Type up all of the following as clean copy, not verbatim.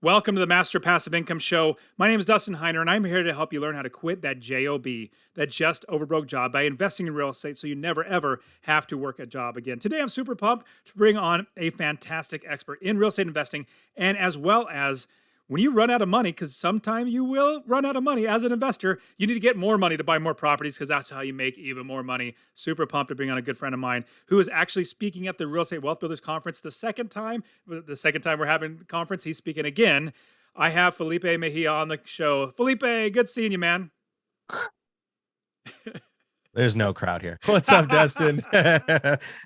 Welcome to the Master Passive Income Show. My name is Dustin Heiner, and I'm here to help you learn how to quit that JOB, that just overbroke job, by investing in real estate so you never, ever have to work a job again. Today, I'm super pumped to bring on a fantastic expert in real estate investing, and as well as when you run out of money, because sometime you will run out of money as an investor, you need to get more money to buy more properties because that's how you make even more money. Super pumped to bring on a good friend of mine who is actually speaking at the Real Estate Wealth Builders Conference the second time. The second time we're having the conference, he's speaking again. I have Felipe Mejia on the show. Felipe, good seeing you, man. There's no crowd here. What's up, Dustin?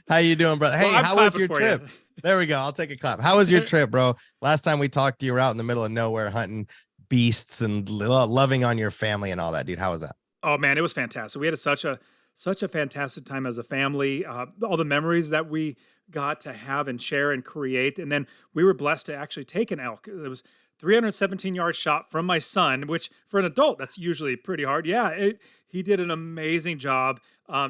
How you doing, brother? Hey, Well, how was your trip? There we go. I'll take a clap. How was your trip, bro? Last time we talked, you were out in the middle of nowhere hunting beasts and loving on your family and all that, dude. How was that? Oh man, it was fantastic. We had such a fantastic time as a family. All the memories that we got to have and share and create, and then we were blessed to actually take an elk. It was 317-yard shot from my son, which for an adult that's usually pretty hard. Yeah, he did an amazing job.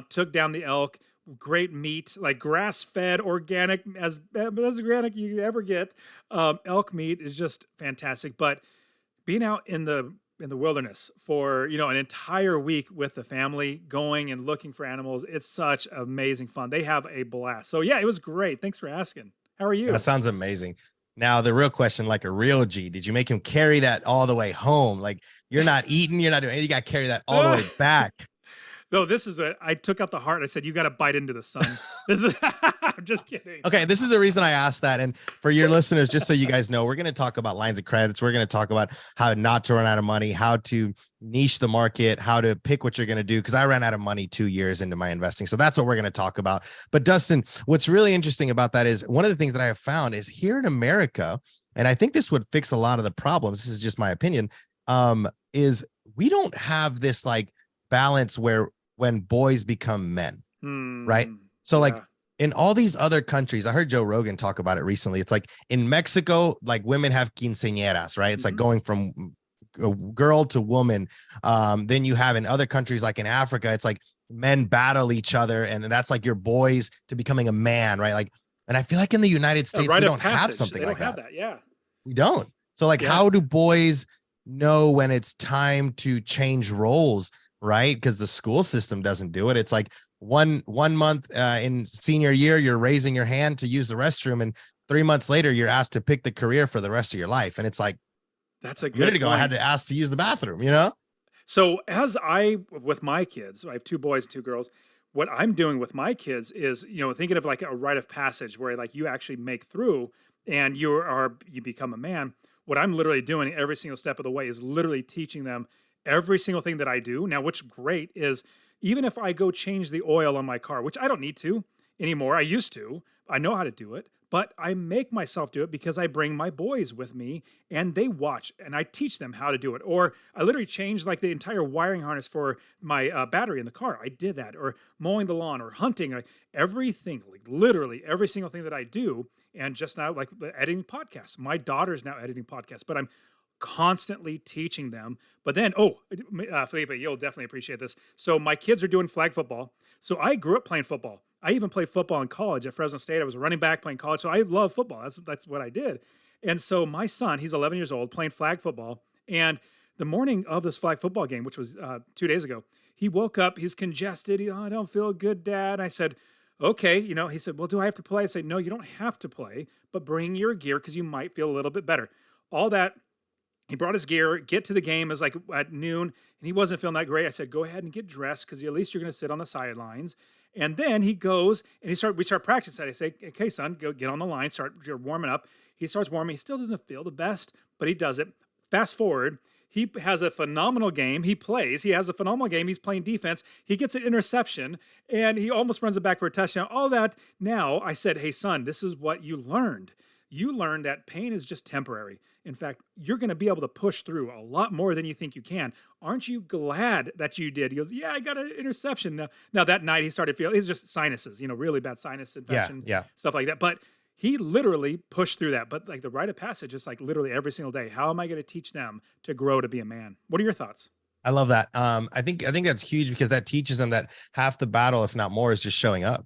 Took down the elk. Great meat, like grass-fed, organic, as organic you ever get. Elk meat is just fantastic. But being out in the wilderness for an entire week with the family, going and looking for animals, it's such amazing fun. They have a blast. So yeah, it was great. Thanks for asking. How are you? That sounds amazing. Now the real question, like a real G, did you make him carry that all the way home? Like you're not eating, you're not doing anything. You got to carry that all the way back. No, I took out the heart. I said, you got to bite into the sun. This is, I'm just kidding. Okay. This is the reason I asked that. And for your listeners, just so you guys know, we're going to talk about lines of credits. We're going to talk about how not to run out of money, how to niche the market, how to pick what you're going to do. Cause I ran out of money 2 years into my investing. So that's what we're going to talk about. But Dustin, what's really interesting about that is one of the things that I have found is here in America, and I think this would fix a lot of the problems. This is just my opinion. Is we don't have this like balance where when boys become men, right? So like in all these other countries, I heard Joe Rogan talk about it recently. It's like in Mexico, like women have quinceañeras, right? It's like going from a girl to woman. Then you have in other countries, like in Africa, it's like men battle each other. And that's like your boys to becoming a man, right? Like, and I feel like in the United States, we don't have something like that. Yeah. We don't. So like, how do boys know when it's time to change roles? Right, because the school system doesn't do it. It's like one month in senior year, you're raising your hand to use the restroom, and 3 months later, you're asked to pick the career for the rest of your life. And it's like, that's a good minute ago, I had to ask to use the bathroom. So with my kids, I have 2 boys, 2 girls. What I'm doing with my kids is, thinking of like a rite of passage where like you actually make through and you become a man. What I'm literally doing every single step of the way is literally teaching them every single thing that I do. Now, what's great is even if I go change the oil on my car, which I don't need to anymore. I used to. I know how to do it, but I make myself do it because I bring my boys with me and they watch and I teach them how to do it. Or I literally changed like the entire wiring harness for my battery in the car. I did that. Or mowing the lawn or hunting, like everything, like literally every single thing that I do. And just now, like editing podcasts. My daughter's now editing podcasts, but I'm constantly teaching them. But then, Felipe, you'll definitely appreciate this. So my kids are doing flag football. So I grew up playing football. I even played football in college at Fresno State. I was a running back playing college. So I love football. That's what I did. And so my son, he's 11 years old, playing flag football. And the morning of this flag football game, which was 2 days ago, he woke up, he's congested. I don't feel good, Dad. I said, okay. He said, well, do I have to play? I said, no, you don't have to play, but bring your gear because you might feel a little bit better. All that. He brought his gear, get to the game. It was like at noon, and he wasn't feeling that great. I said, go ahead and get dressed because at least you're going to sit on the sidelines. And then he goes, and we start practicing. I say, okay, son, go get on the line, you're warming up. He starts warming. He still doesn't feel the best, but he does it. Fast forward, he has a phenomenal game. He has a phenomenal game. He's playing defense. He gets an interception, and he almost runs it back for a touchdown. All that. Now, I said, hey, son, this is what you learned. You learned that pain is just temporary. In fact, you're going to be able to push through a lot more than you think you can. Aren't you glad that you did? He goes, yeah, I got an interception. Now that night he started feeling, it's just sinuses, really bad sinus infection, stuff like that. But he literally pushed through that. But like the rite of passage is like literally every single day. How am I going to teach them to grow to be a man? What are your thoughts? I love that. I think that's huge because that teaches them that half the battle, if not more, is just showing up.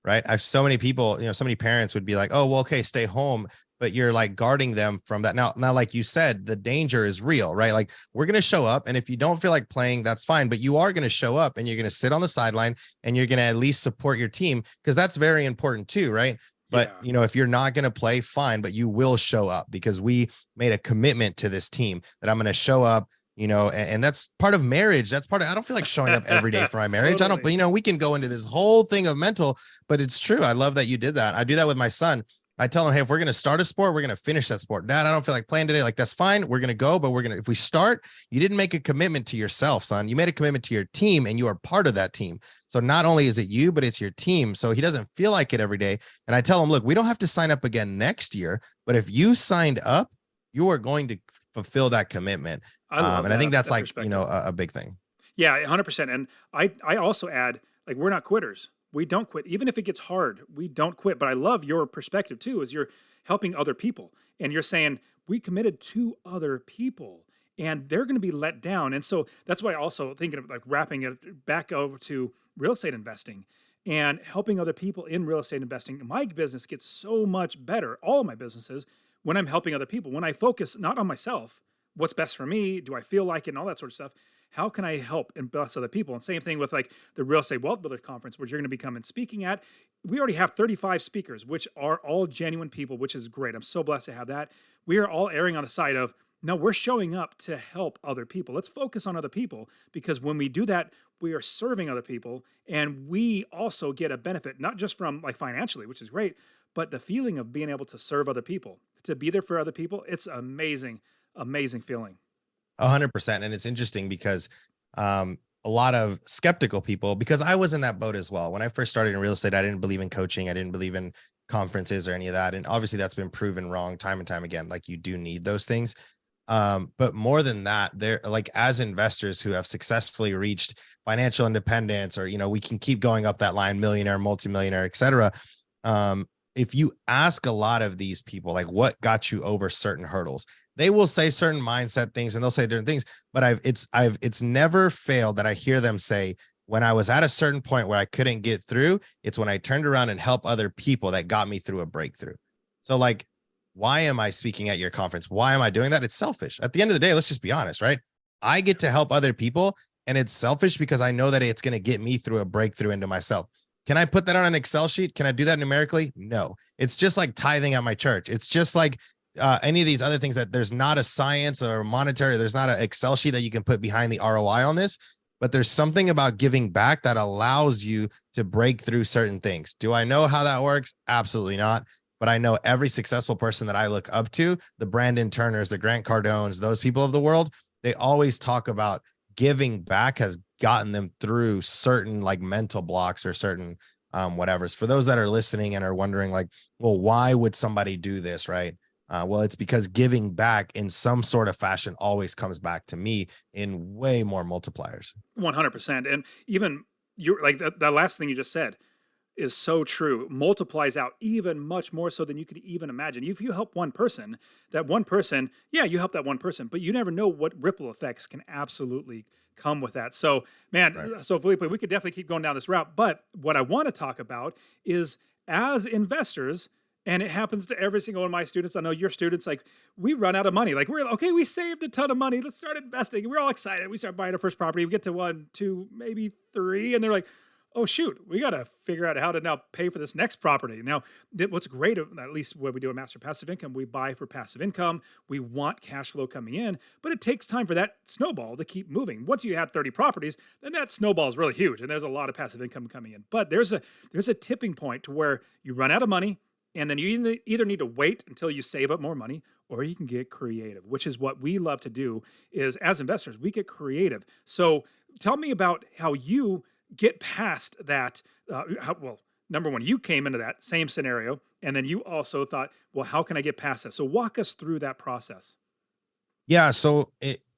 Right. I've so many people, so many parents would be like, oh, well, okay, stay home. but you're like guarding them from that. Now, like you said, the danger is real, right? Like we're going to show up, and if you don't feel like playing, that's fine, but you are going to show up and you're going to sit on the sideline and you're going to at least support your team, because that's very important too, right? But Yeah. if you're not going to play, fine, but you will show up, because we made a commitment to this team that I'm going to show up, and that's part of marriage. That's part of, I don't feel like showing up every day for my marriage. I don't, Totally. but we can go into this whole thing of mental, but it's true. I love that you did that. I do that with my son. I tell him, hey, if we're going to start a sport, we're going to finish that sport. Dad, I don't feel like playing today. Like, that's fine. We're going to go, but if we start, you didn't make a commitment to yourself, son. You made a commitment to your team, and you are part of that team. So not only is it you, but it's your team. So he doesn't feel like it every day. And I tell him, look, we don't have to sign up again next year, but if you signed up, you are going to fulfill that commitment. I love And I think that's that like, perspective. a big thing. Yeah, 100%. And I also add, like, we're not quitters. We don't quit. Even if it gets hard, we don't quit. But I love your perspective too, is you're helping other people. And you're saying, we committed to other people and they're going to be let down. And so that's why also thinking of like wrapping it back over to real estate investing and helping other people in real estate investing. My business gets so much better, all of my businesses, when I'm helping other people, when I focus not on myself, what's best for me, do I feel like it, and all that sort of stuff. How can I help and bless other people? And same thing with like the Real Estate Wealth Builders Conference, which you're going to be coming speaking at. We already have 35 speakers, which are all genuine people, which is great. I'm so blessed to have that. We are all erring on the side of, no, we're showing up to help other people. Let's focus on other people, because when we do that, we are serving other people, and we also get a benefit, not just from like financially, which is great, but the feeling of being able to serve other people, to be there for other people. It's amazing, amazing feeling. 100%. And it's interesting because a lot of skeptical people, because I was in that boat as well. When I first started in real estate, I didn't believe in coaching. I didn't believe in conferences or any of that. And obviously that's been proven wrong time and time again. Like, you do need those things. But more than that, they're like, as investors who have successfully reached financial independence, or, we can keep going up that line, millionaire, multimillionaire, et cetera. If you ask a lot of these people, like, what got you over certain hurdles, they will say certain mindset things and they'll say different things, but it's never failed that I hear them say, when I was at a certain point where I couldn't get through, it's when I turned around and helped other people that got me through a breakthrough. So like, why am I speaking at your conference? Why am I doing that? It's selfish. At the end of the day, let's just be honest, right? I get to help other people, and it's selfish because I know that it's going to get me through a breakthrough into myself. Can I put that on an Excel sheet? Can I do that numerically? No. It's just like tithing at my church. It's just like any of these other things that there's not a science or monetary, there's not an Excel sheet that you can put behind the ROI on this, but there's something about giving back that allows you to break through certain things. Do I know how that works? Absolutely not. But I know every successful person that I look up to, the Brandon Turners, the Grant Cardones, those people of the world, they always talk about giving back has gotten them through certain like mental blocks or certain whatever's. For those that are listening and are wondering like, well, why would somebody do this, right? Well, it's because giving back in some sort of fashion always comes back to me in way more multipliers. 100%. And even you're like that last thing you just said is so true, multiplies out even much more so than you could even imagine. If you help one person, that one person, yeah, you help that one person, but you never know what ripple effects can absolutely come with that. So, man, Right. so Felipe, we could definitely keep going down this route. But what I want to talk about is, as investors, and it happens to every single one of my students. I know your students, like, we run out of money. Like, we're okay, we saved a ton of money. Let's start investing. We're all excited. We start buying our first property. We get to 1, 2, maybe 3, and they're like, oh shoot, we got to figure out how to now pay for this next property. Now, what's great, at least what we do at Master Passive Income, we buy for passive income. We want cash flow coming in, but it takes time for that snowball to keep moving. Once you have 30 properties, then that snowball is really huge, and there's a lot of passive income coming in. But there's a tipping point to where you run out of money, and then you either need to wait until you save up more money, or you can get creative, which is what we love to do. Is as investors, we get creative. So tell me about how you get past that. Well, number one, you came into that same scenario, and then you also thought, well, how can I get past this? So walk us through that process. Yeah. So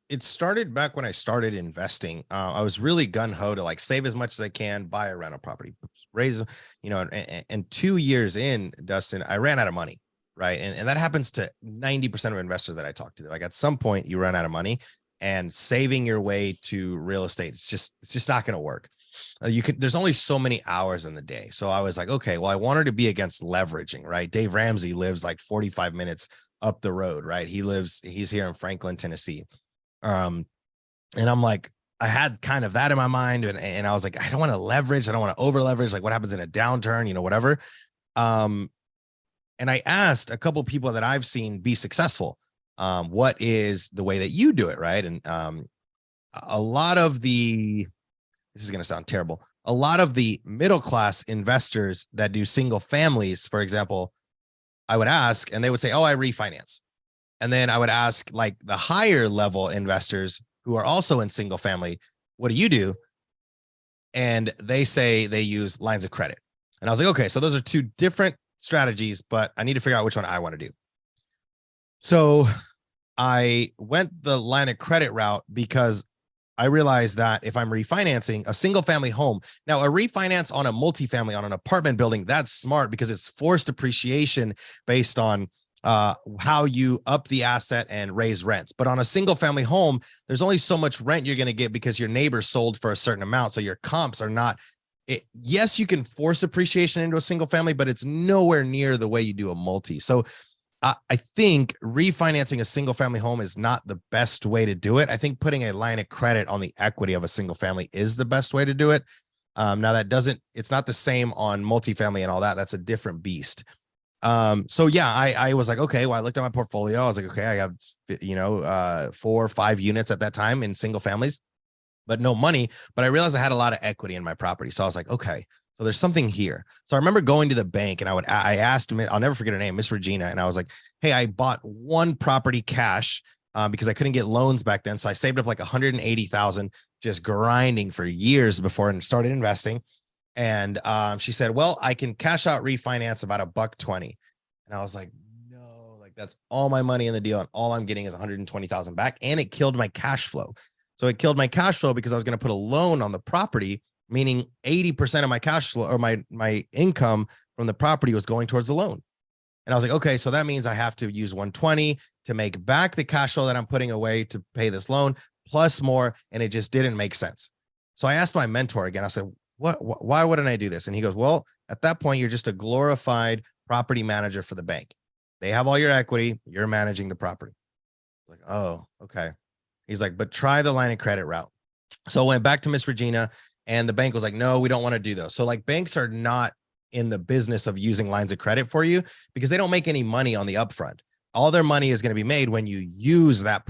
it started back when I started investing. I was really gun ho to like save as much as I can, buy a rental property, raise, and 2 years in, Dustin, I ran out of money. Right. And that happens to 90% of investors that I talk to. Like, at some point you run out of money, and saving your way to real estate, it's just not going to work. there's only so many hours in the day. So I was like, okay, well, I wanted to be against leveraging, right? Dave Ramsey lives like 45 minutes up the road, right? He's here in Franklin, Tennessee. Um, and I'm like, I had kind of that in my mind, and I was like, I don't want to leverage, I don't want to over leverage. Like, what happens in a downturn, whatever. Um, and I asked a couple people that I've seen be successful, what is the way that you do it, right? And a lot of the this is going to sound terrible. A lot of the middle class investors that do single families, for example, I would ask, and they would say, "Oh, I refinance." And then I would ask like the higher level investors who are also in single family, "What do you do?" And they say they use lines of credit. And I was like, okay, so those are two different strategies, but I need to figure out which one I want to do. So I went the line of credit route because I realized that if I'm refinancing a single family home, now a refinance on a multifamily, on an apartment building, that's smart because it's forced appreciation based on how you up the asset and raise rents. But on a single family home, there's only so much rent you're going to get because your neighbor sold for a certain amount. So your comps are not, yes, you can force appreciation into a single family, but it's nowhere near the way you do a multi. So I think refinancing a single family home is not the best way to do it. I think putting a line of credit on the equity of a single family is the best way to do it. Now it's not the same on multifamily and all that. That's a different beast. So yeah, I was like, okay, well, I looked at my portfolio. I was like, okay, I have, 4 or 5 units at that time in single families, but no money. But I realized I had a lot of equity in my property. So I was like, okay, so there's something here. So I remember going to the bank and I asked him, I'll never forget her name, Miss Regina. And I was like, hey, I bought one property cash because I couldn't get loans back then. So I saved up like 180,000, just grinding for years before I started investing. And she said, well, I can cash out refinance about $120. And I was like, no, like that's all my money in the deal. And all I'm getting is 120,000 back. And it killed my cash flow. So it killed my cash flow because I was going to put a loan on the property, meaning 80% of my cash flow or my income from the property was going towards the loan. And I was like, okay, so that means I have to use 120 to make back the cash flow that I'm putting away to pay this loan plus more. And it just didn't make sense. So I asked my mentor again, I said, why wouldn't I do this? And he goes, well, at that point, you're just a glorified property manager for the bank. They have all your equity. You're managing the property. Like, oh, okay. He's like, but try the line of credit route. So I went back to Miss Regina and the bank was like, no, we don't want to do those. So like banks are not in the business of using lines of credit for you because they don't make any money on the upfront. All their money is going to be made when you use that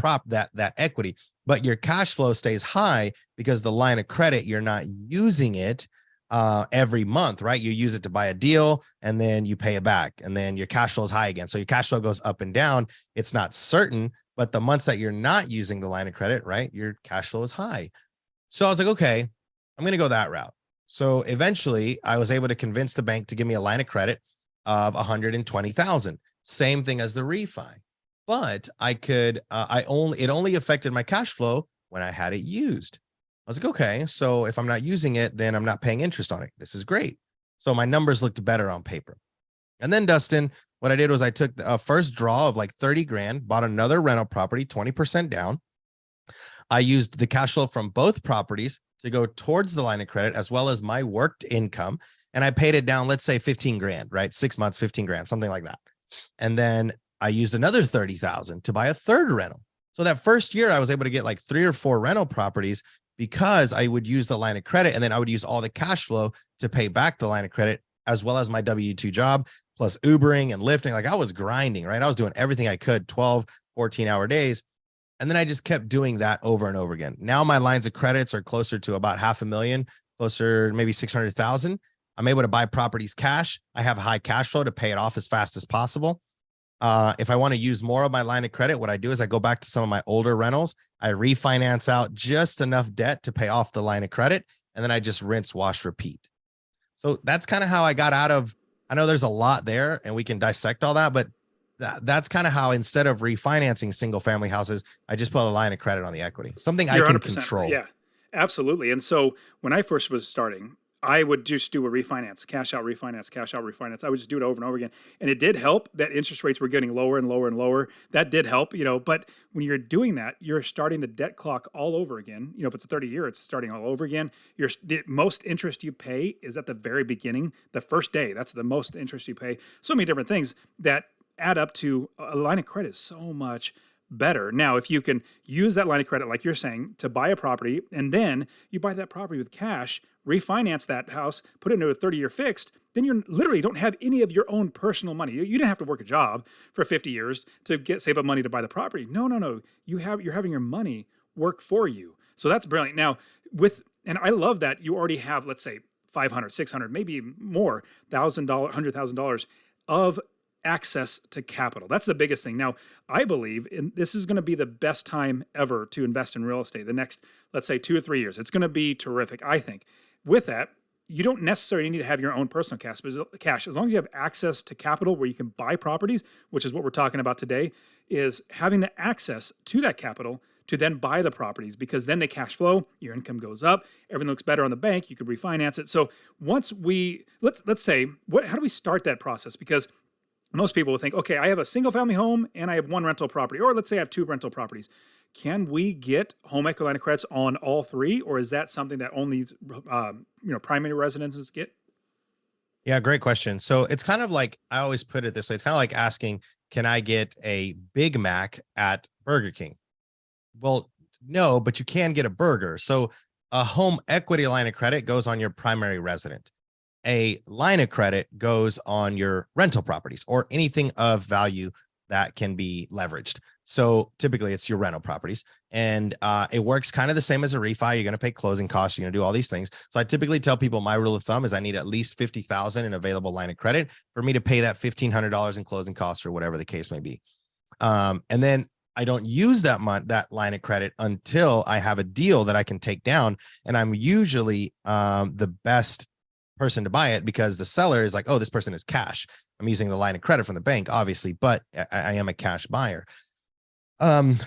equity, but your cash flow stays high because the line of credit, you're not using it every month, right? You use it to buy a deal and then you pay it back and then your cash flow is high again. So your cash flow goes up and down. It's not certain, but the months that you're not using the line of credit, right? Your cash flow is high. So I was like, okay, I'm going to go that route. So eventually I was able to convince the bank to give me a line of credit of 120,000. Same thing as the refi, but it only affected my cash flow when I had it used. I was like, okay, so if I'm not using it, then I'm not paying interest on it. This is great. So my numbers looked better on paper. And then Dustin, what I did was I took a first draw of like 30 grand, bought another rental property, 20% down. I used the cash flow from both properties to go towards the line of credit as well as my worked income. And I paid it down, let's say 15 grand, right? 6 months, 15 grand, something like that. And then I used another 30,000 to buy a third rental. So that first year I was able to get like 3 or 4 rental properties because I would use the line of credit and then I would use all the cash flow to pay back the line of credit as well as my W-2 job plus Ubering and lifting. Like I was grinding, right? I was doing everything I could, 12, 14-hour days. And then I just kept doing that over and over again. Now my lines of credits are closer to about 500,000, closer maybe 600,000. I'm able to buy properties cash. I have high cash flow to pay it off as fast as possible. If I want to use more of my line of credit, what I do is I go back to some of my older rentals. I refinance out just enough debt to pay off the line of credit. And then I just rinse, wash, repeat. So that's kind of how I got out of, I know there's a lot there and we can dissect all that, but that's kind of how instead of refinancing single family houses, I just put a line of credit on the equity, something I You're can 100% right. control. Yeah, absolutely. And so when I first was starting, I would just do a refinance, cash out, refinance, cash out, refinance. I would just do it over and over again. And it did help that interest rates were getting lower and lower and lower. That did help, but when you're doing that, you're starting the debt clock all over again. If it's a 30-year, it's starting all over again. The most interest you pay is at the very beginning, the first day. That's the most interest you pay. So many different things that add up to a line of credit so much better. Now, if you can use that line of credit, like you're saying, to buy a property, and then you buy that property with cash, refinance that house, put it into a 30-year fixed, then you literally don't have any of your own personal money. You didn't have to work a job for 50 years to save up money to buy the property. No. You're having your money work for you. So that's brilliant. Now, and I love that you already have, let's say, 500, 600, maybe more, $1,000, $100,000 of access to capital. That's the biggest thing. Now, I believe this is going to be the best time ever to invest in real estate. The next, let's say, 2 or 3 years, it's going to be terrific, I think. With that, you don't necessarily need to have your own personal cash. As long as you have access to capital where you can buy properties, which is what we're talking about today, is having the access to that capital to then buy the properties, because then they cash flow, your income goes up, everything looks better on the bank, you could refinance it. So once let's say, how do we start that process? Because most people will think, okay, I have a single family home and I have 1 rental property, or let's say I have 2 rental properties. Can we get home equity line of credits on all 3, or is that something that only primary residences get? Yeah, great question. So it's kind of like, I always put it this way. It's kind of like asking, can I get a Big Mac at Burger King? Well, no, but you can get a burger. So a home equity line of credit goes on your primary resident. A line of credit goes on your rental properties or anything of value that can be leveraged. So typically it's your rental properties, and it works kind of the same as a refi. You're going to pay closing costs. You're going to do all these things. So I typically tell people my rule of thumb is I need at least $50,000 in available line of credit for me to pay that $1,500 in closing costs or whatever the case may be. And then I don't use that line of credit until I have a deal that I can take down. And I'm usually the best person to buy it because the seller is like, oh, this person is cash. I'm using the line of credit from the bank, obviously, but I am a cash buyer.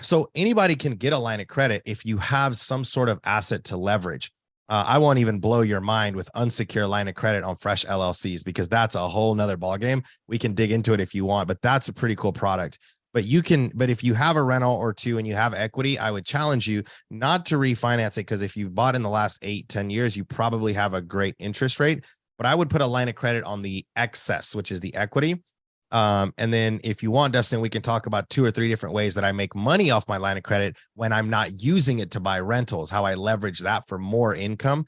So anybody can get a line of credit if you have some sort of asset to leverage. I won't even blow your mind with unsecured line of credit on fresh LLCs, because that's a whole nother ballgame. We can dig into it if you want, but that's a pretty cool product. But if you have a rental or 2 and you have equity, I would challenge you not to refinance it, because if you've bought in the last 8-10 years, you probably have a great interest rate. But I would put a line of credit on the excess, which is the equity. And then if you want, Dustin, we can talk about 2 or 3 different ways that I make money off my line of credit when I'm not using it to buy rentals, how I leverage that for more income,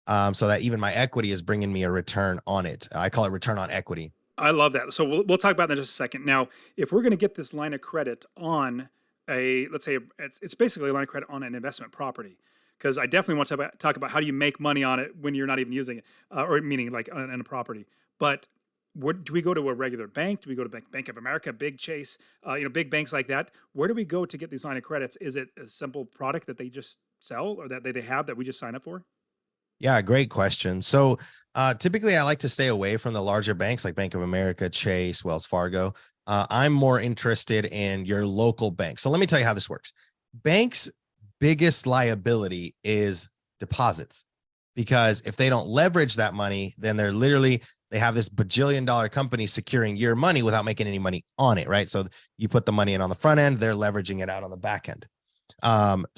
so that even my equity is bringing me a return on it. I call it return on equity. I love that. So we'll talk about that in just a second. Now, if we're going to get this line of credit on let's say it's basically a line of credit on an investment property, because I definitely want to talk about how do you make money on it when you're not even using it, or meaning like on a property. But do we go to a regular bank? Do we go to Bank of America, Big Chase, big banks like that? Where do we go to get these line of credits? Is it a simple product that they just sell, or that they have that we just sign up for? Yeah, great question. So typically I like to stay away from the larger banks like Bank of America, Chase, Wells Fargo. I'm more interested in your local bank. So let me tell you how this works. Banks' biggest liability is deposits, because if they don't leverage that money, then they have this bajillion-dollar company securing your money without making any money on it, right? So you put the money in on the front end, they're leveraging it out on the back end.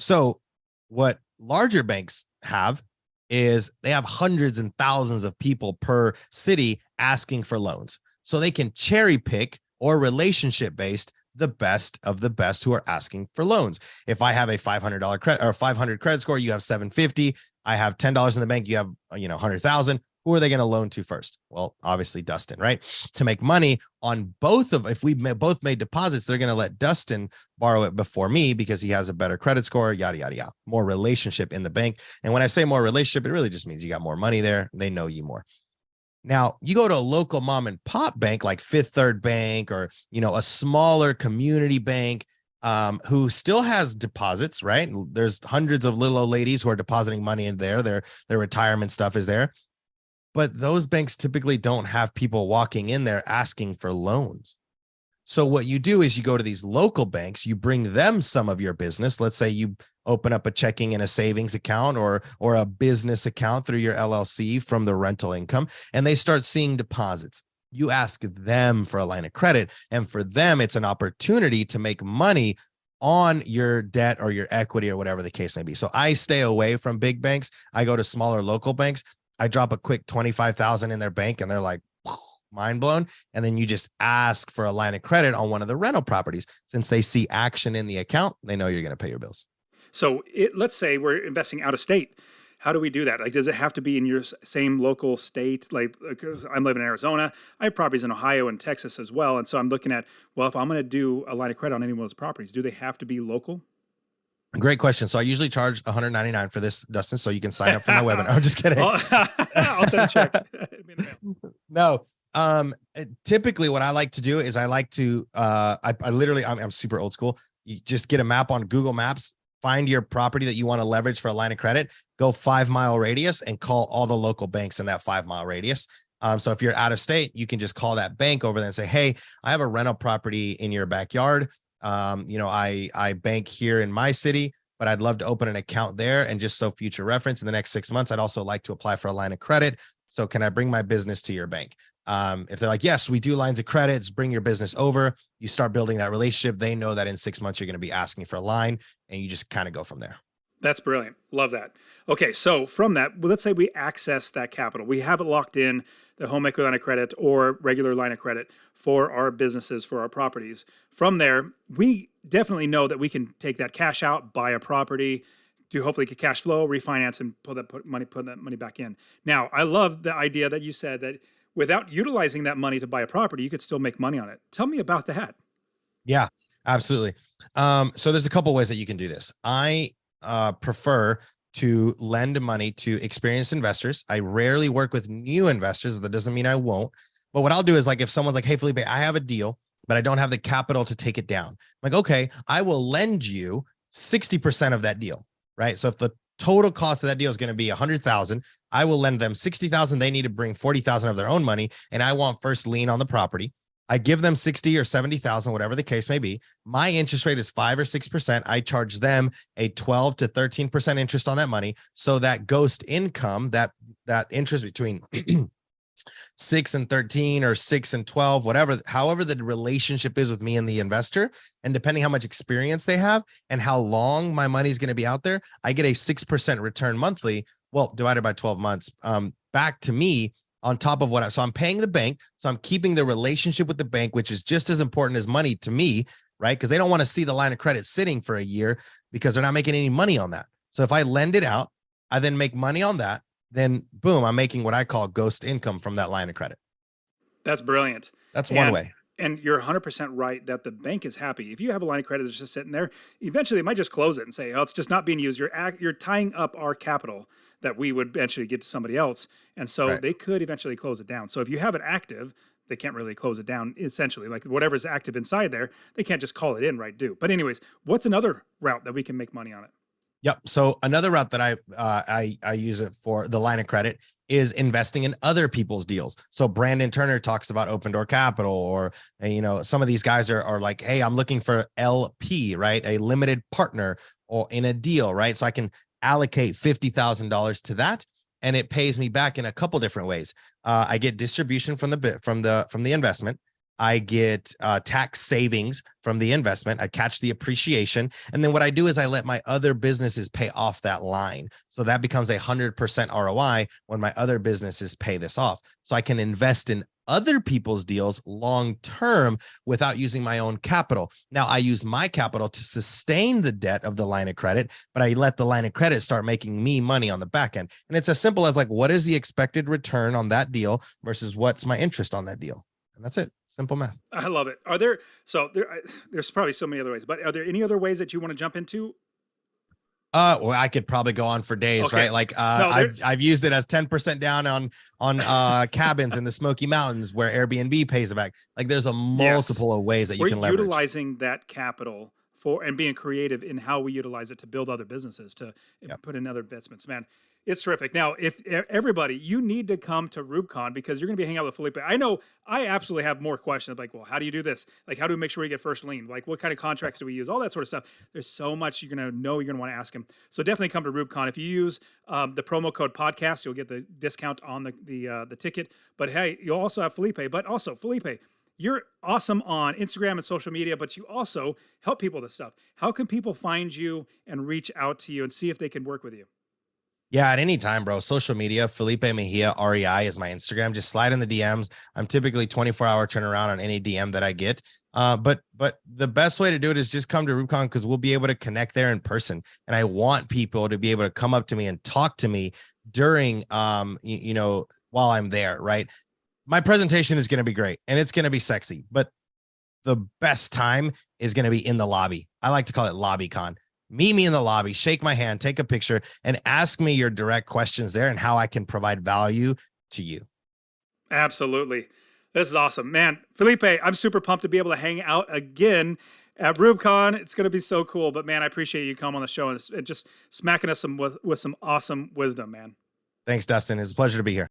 So what larger banks have is they have hundreds and thousands of people per city asking for loans. So they can cherry pick or relationship based the best of the best who are asking for loans. If I have a $500 credit or 500 credit score, you have 750, I have $10 in the bank, you have, 100,000. Who are they going to loan to first? Well, obviously Dustin, right? To make money on if we both made deposits, they're going to let Dustin borrow it before me because he has a better credit score, yada, yada, yada. More relationship in the bank. And when I say more relationship, it really just means you got more money there. They know you more. Now, you go to a local mom and pop bank like Fifth Third Bank, or, a smaller community bank who still has deposits, right? There's hundreds of little old ladies who are depositing money in there. Their retirement stuff is there. But those banks typically don't have people walking in there asking for loans. So what you do is you go to these local banks, you bring them some of your business. Let's say you open up a checking and a savings account or a business account through your LLC from the rental income, and they start seeing deposits. You ask them for a line of credit, and for them, it's an opportunity to make money on your debt or your equity or whatever the case may be. So I stay away from big banks. I go to smaller local banks. I drop a quick 25,000 in their bank and they're like mind blown. And then you just ask for a line of credit on one of the rental properties. Since they see action in the account, they know you're going to pay your bills. So let's say we're investing out of state. How do we do that? Like, does it have to be in your same local state? Like, because I'm living in Arizona, I have properties in Ohio and Texas as well. And so I'm looking at, well, if I'm going to do a line of credit on any one of those properties, do they have to be local? Great question. So I usually charge $199 for this, Dustin, so you can sign up for my webinar. I'm just kidding. I'll send a check. No. Typically what I like to do is I like to, I'm super old school. You just get a map on Google Maps, find your property that you want to leverage for a line of credit, go 5-mile radius and call all the local banks in that 5-mile radius. So if you're out of state, you can just call that bank over there and say, hey, I have a rental property in your backyard. I bank here in my city, but I'd love to open an account there. And just so future reference, in the next 6 months, I'd also like to apply for a line of credit. So can I bring my business to your bank? If they're like, yes, we do lines of credits, bring your business over, you start building that relationship. They know that in 6 months, you're going to be asking for a line, and you just kind of go from there. That's brilliant. Love that. Okay. So from that, well, let's say we access that capital. We have it locked in, the home equity line of credit or regular line of credit for our businesses, for our properties. From there, we definitely know that we can take that cash out, buy a property, do hopefully get cash flow, refinance, and put that money back in. Now, I love the idea that you said that without utilizing that money to buy a property, you could still make money on it. Tell me about that. Yeah, absolutely. So there's a couple ways that you can do this. I prefer to lend money to experienced investors. I rarely work with new investors, but that doesn't mean I won't. But what I'll do is, like, if someone's like, hey, Felipe, I have a deal, but I don't have the capital to take it down. I'm like, okay, I will lend you 60% of that deal, right? So if the total cost of that deal is going to be 100,000, I will lend them 60,000. They need to bring 40,000 of their own money, and I want first lien on the property. I give them 60 or 70,000, whatever the case may be. My interest rate is 5 or 6%. I charge them a 12 to 13% interest on that money. So that ghost income, that interest between 6 and 13 or 6 and 12, whatever, however the relationship is with me and the investor, and depending how much experience they have and how long my money is going to be out there, I get a 6% return monthly. Well, divided by 12 months, back to me on top of so I'm paying the bank. So I'm keeping the relationship with the bank, which is just as important as money to me, right? Because they don't want to see the line of credit sitting for a year because they're not making any money on that. So if I lend it out, I then make money on that, then boom, I'm making what I call ghost income from that line of credit. That's brilliant. That's one way. And you're 100% right that the bank is happy. If you have a line of credit that's just sitting there, eventually they might just close it and say, oh, it's just not being used. You're tying up our capital that we would eventually get to somebody else. And so they could eventually close it down. So if you have it active, they can't really close it down, essentially. Like whatever's active inside there, they can't just call it in right due. But anyways, what's another route that we can make money on it? Yep. So another route that I use it for, the line of credit, is investing in other people's deals. So Brandon Turner talks about open door capital, or, some of these guys are like, hey, I'm looking for LP, right? A limited partner or in a deal, right? So I can allocate $50,000 to that, and it pays me back in a couple different ways. I get distribution from the investment. I get tax savings from the investment. I catch the appreciation. And then what I do is I let my other businesses pay off that line. So that becomes 100% ROI when my other businesses pay this off. So I can invest in other people's deals long-term without using my own capital. Now I use my capital to sustain the debt of the line of credit, but I let the line of credit start making me money on the back end. And it's as simple as like, what is the expected return on that deal versus what's my interest on that deal? And that's it. Simple math. I love it. There's probably so many other ways, but are there any other ways that you want to jump into? Well, I could probably go on for days, Okay. right? Like, I've used it as 10% down on cabins in the Smoky Mountains where Airbnb pays it back. Like, there's a multiple of ways that you can leverage. We're utilizing that capital for and being creative in how we utilize it to build other businesses, to put in other investments. Man, It's terrific. Now, if everybody, you need to come to RubeCon because you're going to be hanging out with Felipe. I know I absolutely have more questions like, well, how do you do this? Like, how do we make sure we get first lien? Like, what kind of contracts do we use? All that sort of stuff. There's so much you're going to know you're going to want to ask him. So definitely come to RubeCon. If you use the promo code podcast, you'll get the discount on the ticket. But hey, you'll also have Felipe. But also, Felipe, you're awesome on Instagram and social media, but you also help people with this stuff. How can people find you and reach out to you and see if they can work with you? Yeah, at any time, bro. Social media, Felipe Mejia, REI is my Instagram. Just slide in the DMs. I'm typically 24-hour turnaround on any DM that I get. But the best way to do it is just come to RubeCon because we'll be able to connect there in person. And I want people to be able to come up to me and talk to me during, while I'm there, right? My presentation is going to be great and it's going to be sexy, but the best time is going to be in the lobby. I like to call it LobbyCon. Meet me in the lobby, shake my hand, take a picture, and ask me your direct questions there and how I can provide value to you. Absolutely. This is awesome. Man, Felipe, I'm super pumped to be able to hang out again at RubeCon. It's going to be so cool. But man, I appreciate you coming on the show and just smacking us with some awesome wisdom, man. Thanks, Dustin. It's a pleasure to be here.